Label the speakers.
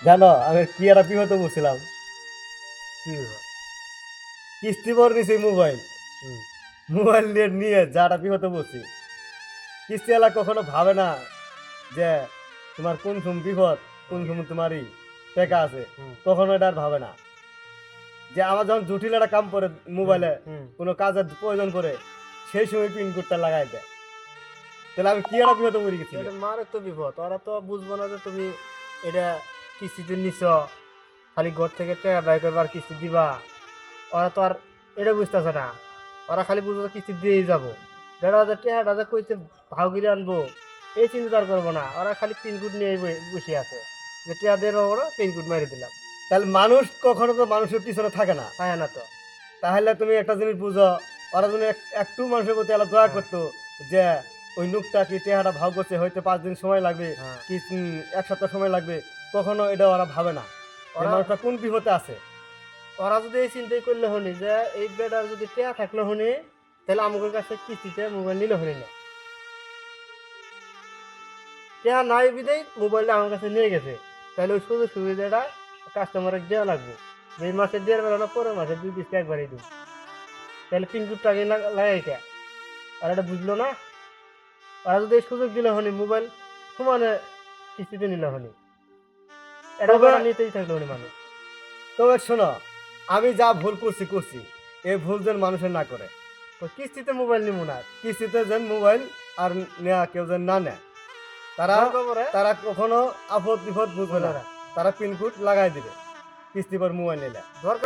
Speaker 1: জানো আমি কি একটা বিপদে বলছিলাম।
Speaker 2: কি হলো?
Speaker 1: কিস্তি ভর নিছি মোবাইল,
Speaker 2: হুম,
Speaker 1: মোবাইল নিয়ে নিয়ে যাটা বিপদে বলছি। কিস্তিওয়ালা কখনো ভাবে না যে তোমার কোন সময় বিপদ, কোন সময় তোমারই টাকা আছে,
Speaker 2: হুম,
Speaker 1: কখনো এটা আর ভাবে না। যে আমার যখন জটিল একটা কাম করে
Speaker 2: হুম,
Speaker 1: মোবাইলে
Speaker 2: হুম।
Speaker 1: কোনো কাজের প্রয়োজন করে, সেই সময় পিনকোডটা লাগাই দেয়। তাহলে আমি কি একটা বিপদে পড়ে গেছিল।
Speaker 2: এটা মারে তো বিপদ, ওরা তো বুঝবো না যে তুমি এটা কিস্তিতে নিছ, খালি ঘর থেকে টাকা ব্যয় করবার কিস্তি দিবা। ওরা তো আর এটা বুঝতেছে না, ওরা খালি বুঝবে কিস্তি দিয়েই যাবো। দেড় হাজার টাকাটা যে কইতে ভাও গিরে আনবো, এই চিন্তা আর করবো না। ওরা খালি পিনকোড নিয়ে বসে আছে, যে টাকা দিয়ে দেবো না, পিনকোড মেরে দিলাম।
Speaker 1: তাহলে মানুষ কখনো তো মানুষের পিছনে থাকে না।
Speaker 2: হয় না তো।
Speaker 1: তাহলে তুমি একটা জিনিস বুঝো, ওরা যদি একটু মানুষের প্রতি আলাদা দয়া
Speaker 2: হ্যাঁ,
Speaker 1: করতো যে ওই নুকটা কি টেহাটা ভাব করছে, হয়তো 5 দিন সময় লাগবে,
Speaker 2: হ্যাঁ।
Speaker 1: কি 1 সপ্তাহ সময় লাগবে, কখনো এটা ওরা ভাবে না যে
Speaker 2: ওরা
Speaker 1: মানুষটা কোন বিপদে আছে।
Speaker 2: ওরা যদি এই চিন্তাই করলে হনি যে এই বেটার যদি টেয়া থাকলে হনি, তাহলে আমাদের কাছে কিস্তিতে মোবাইল নিলে হনি না। টেয়া নাই বিদেই মোবাইলটা আমার কাছে নিয়ে গেছে, তাহলে ওই সুযোগ সুবিধাটা কাস্টমারের দেওয়া লাগবে। যে এই মাসে দেওয়ার বেলা না, পরের মাসে 2 কিস্তি একবারই দিব। তাহলে পিনকোডটা আগে লাগাই কে, আর এটা বুঝলো না। ওরা যদি এই সুযোগ দিলে হনি মোবাইল সমানে কিস্তিতে নিলে হনি, এটা
Speaker 1: তবে
Speaker 2: বেটা নিতেই থাকলো হনি মানুষ।
Speaker 1: তবে শোনো, আমি যা ভুল করছি করছি, এই ভুল যেন মানুষের না করে।
Speaker 2: তো কিস্তিতে মোবাইল নিব না,
Speaker 1: কিস্তিতে যেন মোবাইল আর নেওয়া কেউ যেন না নেয়। তারা
Speaker 2: দরকার পড়ে
Speaker 1: তারা কখনো আপদ বিপদ বুঝবে
Speaker 2: বলে
Speaker 1: না,
Speaker 2: না।
Speaker 1: তারা পিনকোড লাগাই দিবে কিস্তি পর মোবাইল নিলে।
Speaker 2: দরকার